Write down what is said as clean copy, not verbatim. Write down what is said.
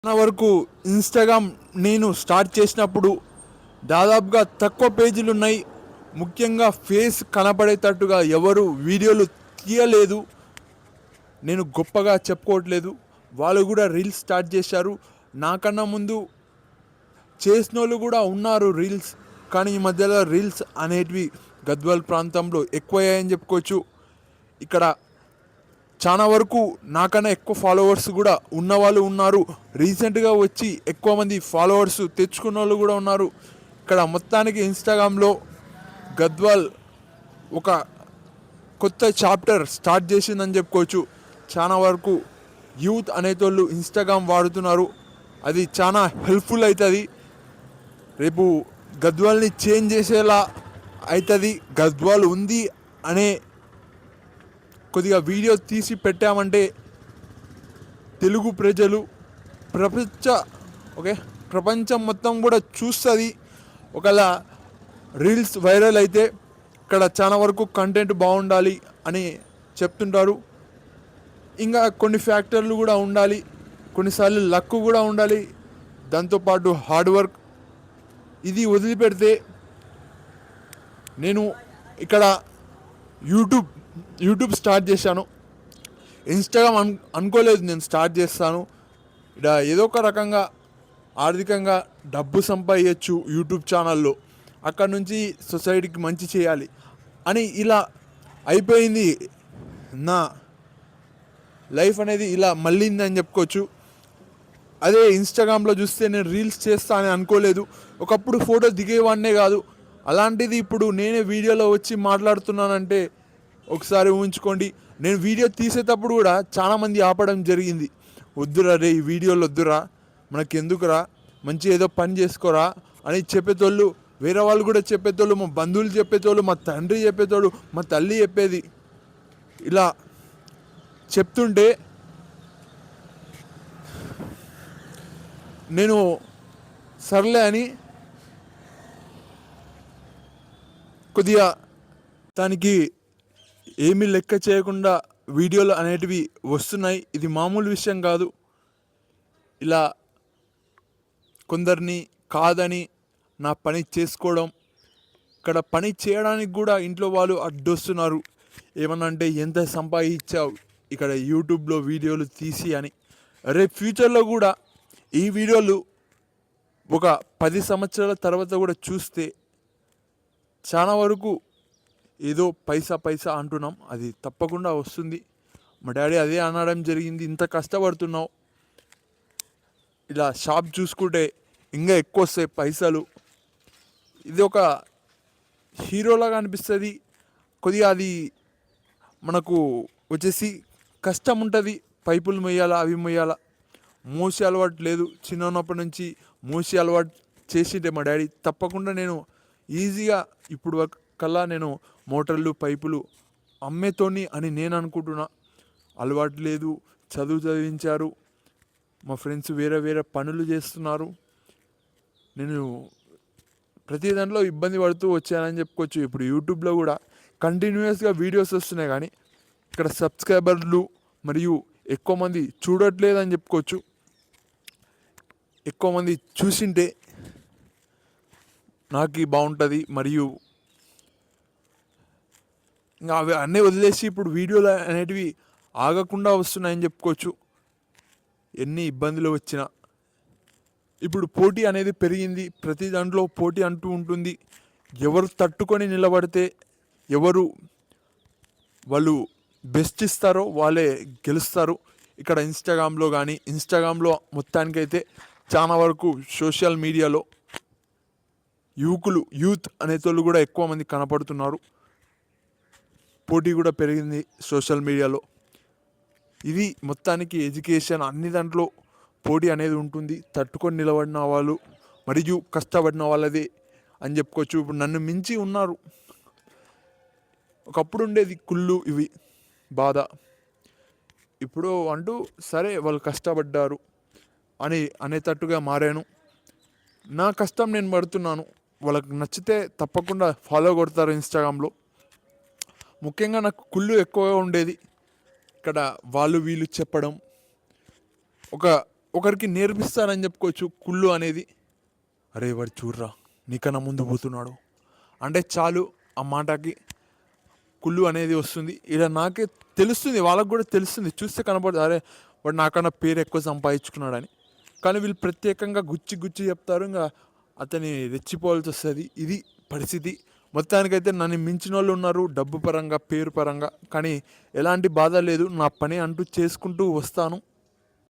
నా వరకు ఇన్స్టాగ్రామ్ నేను స్టార్ట్ చేసినప్పుడు దాదాపుగా తక్కువ పేజీలు ఉన్నాయి. ముఖ్యంగా ఫేస్ కనపడేటట్టుగా ఎవరు వీడియోలు తీయలేదు. నేను గొప్పగా చెప్పుకోవట్లేదు, వాళ్ళు కూడా రీల్స్ స్టార్ట్ చేశారు. నాకన్నా ముందు చేసిన వాళ్ళు కూడా ఉన్నారు రీల్స్. కానీ ఈ మధ్యలో రీల్స్ అనేటివి గద్వాల్ ప్రాంతంలో ఎక్కువయ్యాయని చెప్పుకోవచ్చు. ఇక్కడ చాలా వరకు నాకన్నా ఎక్కువ ఫాలోవర్స్ కూడా ఉన్నవాళ్ళు ఉన్నారు. రీసెంట్గా వచ్చి ఎక్కువ మంది ఫాలోవర్స్ తెచ్చుకున్న వాళ్ళు కూడా ఉన్నారు. ఇక్కడ మొత్తానికి ఇన్స్టాగ్రామ్లో గద్వాల్ ఒక కొత్త చాప్టర్ స్టార్ట్ చేసిందని చెప్పుకోవచ్చు. చాలా వరకు యూత్ అనేటోళ్ళు ఇన్స్టాగ్రామ్ వాడుతున్నారు. అది చాలా హెల్ప్ఫుల్ అవుతుంది. రేపు గద్వాల్ని చేంజ్ చేసేలా అవుతుంది. గద్వాల్ ఉంది అనే కొద్దిగా వీడియో తీసి పెట్టామంటే తెలుగు ప్రజలు ప్రపంచం మొత్తం కూడా చూస్తుంది. ఒకవేళ రీల్స్ వైరల్ అయితే ఇక్కడ చాలా వరకు కంటెంట్ బాగుండాలి అని చెప్తుంటారు. ఇంకా కొన్ని ఫ్యాక్టర్లు కూడా ఉండాలి, కొన్నిసార్లు లక్ కూడా ఉండాలి, దాంతోపాటు హార్డ్ వర్క్. ఇది వదిలిపెడితే నేను ఇక్కడ యూట్యూబ్ స్టార్ట్ చేశాను. ఇన్స్టాగ్రామ్ అనుకోలేదు నేను స్టార్ట్ చేస్తాను. ఇక్కడ ఏదో ఒక రకంగా ఆర్థికంగా డబ్బు సంపాదించచ్చు యూట్యూబ్ ఛానల్లో, అక్కడ నుంచి సొసైటీకి మంచి చేయాలి అని ఇలా అయిపోయింది. నా లైఫ్ అనేది ఇలా మళ్ళీందని చెప్పుకోవచ్చు. అదే ఇన్స్టాగ్రామ్లో చూస్తే నేను రీల్స్ చేస్తా అని అనుకోలేదు. ఒకప్పుడు ఫోటో దిగేవాడినే కాదు, అలాంటిది ఇప్పుడు నేనే వీడియోలో వచ్చి మాట్లాడుతున్నానంటే ఒకసారి ఊహించుకోండి. నేను వీడియో తీసేటప్పుడు కూడా చాలామంది ఆపడం జరిగింది. వద్దురా రే, ఈ వీడియోలు వద్దురా, మనకెందుకురా, మంచి ఏదో పని చేసుకోరా అని చెప్పేటోళ్ళు, వేరే వాళ్ళు కూడా చెప్పేటోళ్ళు, మా బంధువులు చెప్పేటోళ్ళు, మా తండ్రి చెప్పేటోళ్ళు, మా తల్లి చెప్పేది. ఇలా చెప్తుంటే నేను సర్లే అని కొద్దిగా దానికి ఏమీ లెక్క చేయకుండా వీడియోలు అనేటివి వస్తున్నాయి. ఇది మామూలు విషయం కాదు. ఇలా కొందరిని కాదని నా పని చేసుకోవడం, ఇక్కడ పని చేయడానికి కూడా ఇంట్లో వాళ్ళు అడ్డొస్తున్నారు. ఏమన్నా అంటే ఎంత సంపాదించావు ఇక్కడ యూట్యూబ్లో వీడియోలు తీసి అని. రేపు ఫ్యూచర్లో కూడా ఈ వీడియోలు ఒక 10 సంవత్సరాల తర్వాత కూడా చూస్తే చాలా వరకు ఏదో పైసా అంటున్నాం, అది తప్పకుండా వస్తుంది. మా డాడీ అదే అనడం జరిగింది, ఇంత కష్టపడుతున్నావు, ఇలా షాప్ చూసుకుంటే ఇంకా ఎక్కువ వస్తాయి పైసలు. ఇది ఒక హీరోలాగా అనిపిస్తుంది. కొద్దిగా అది మనకు వచ్చేసి కష్టం ఉంటుంది. పైపులు మొయ్యాలా, అవి మొయ్యాలా, మోసే అలవాటు లేదు. చిన్నప్పటి నుంచి మోసే అలవాటు చేసింటే మా డాడీ, తప్పకుండా నేను ఈజీగా ఇప్పుడు కల్లా నేను మోటార్లు పైపులు అమ్మేతోని అని నేను అనుకుంటున్నా. అలవాటు లేదు, చదివించారు, మా ఫ్రెండ్స్ వేరే వేరే పనులు చేస్తున్నారు. నేను ప్రతి దాంట్లో ఇబ్బంది పడుతూ వచ్చానని చెప్పుకోవచ్చు. ఇప్పుడు యూట్యూబ్లో కూడా కంటిన్యూస్గా వీడియోస్ వస్తున్నాయి, కానీ ఇక్కడ సబ్స్క్రైబర్లు మరియు ఎక్కువ మంది చూడట్లేదని చెప్పుకోవచ్చు. ఎక్కువ మంది చూసింటే నాకు బాగుంటుంది. మరియు ఇంకా అవి అన్నీ వదిలేసి ఇప్పుడు వీడియోలు అనేటివి ఆగకుండా వస్తున్నాయని చెప్పుకోవచ్చు. ఎన్ని ఇబ్బందులు వచ్చినా ఇప్పుడు పోటీ అనేది పెరిగింది. ప్రతి దాంట్లో పోటీ అంటూ ఉంటుంది. ఎవరు తట్టుకొని నిలబడితే, ఎవరు వాళ్ళు బెస్ట్ ఇస్తారో వాళ్ళే గెలుస్తారు. ఇక్కడ ఇన్స్టాగ్రామ్లో మొత్తానికైతే చాలా వరకు సోషల్ మీడియాలో యూత్ అనేతోళ్ళు కూడా ఎక్కువ మంది కనపడుతున్నారు. పోటీ కూడా పెరిగింది సోషల్ మీడియాలో. ఇది మొత్తానికి ఎడ్యుకేషన్ అన్ని దాంట్లో పోటీ అనేది ఉంటుంది. తట్టుకొని నిలబడిన వాళ్ళు మరియు కష్టపడిన వాళ్ళదే అని చెప్పుకోవచ్చు. ఇప్పుడు నన్ను మించి ఉన్నారు. ఒకప్పుడు ఉండేది కుళ్ళు, ఇవి బాధ. ఇప్పుడు అంటూ సరే వాళ్ళు కష్టపడ్డారు అనేటట్టుగా మారాను. నా కష్టం నేను పడుతున్నాను. వాళ్ళకి నచ్చితే తప్పకుండా ఫాలో కొడతారు ఇన్స్టాగ్రామ్లో. ముఖ్యంగా నాకు కుళ్ళు ఎక్కువగా ఉండేది. ఇక్కడ వాళ్ళు వీళ్ళు చెప్పడం, ఒకరికి నేర్పిస్తానని చెప్పుకోవచ్చు కుళ్ళు అనేది. అరే వాడు చూడరా నీకన్నా ముందు పోతున్నాడు అంటే చాలు, ఆ మాటకి కుళ్ళు అనేది వస్తుంది. ఇలా నాకే తెలుస్తుంది, వాళ్ళకు కూడా తెలుస్తుంది, చూస్తే కనపడుతుంది అరే వాడు నాకన్నా పేరు ఎక్కువ సంపాదించుకున్నాడని. కానీ వీళ్ళు ప్రత్యేకంగా గుచ్చి గుచ్చి చెప్తారు, ఇంకా అతని రెచ్చిపోవాల్సి వస్తుంది. ఇది పరిస్థితి. మొత్తానికైతే నన్ను మించిన వాళ్ళు ఉన్నారు డబ్బు పరంగా, పేరు పరంగా, కానీ ఎలాంటి బాధ లేదు. నా పని అంటూ చేసుకుంటూ వస్తాను.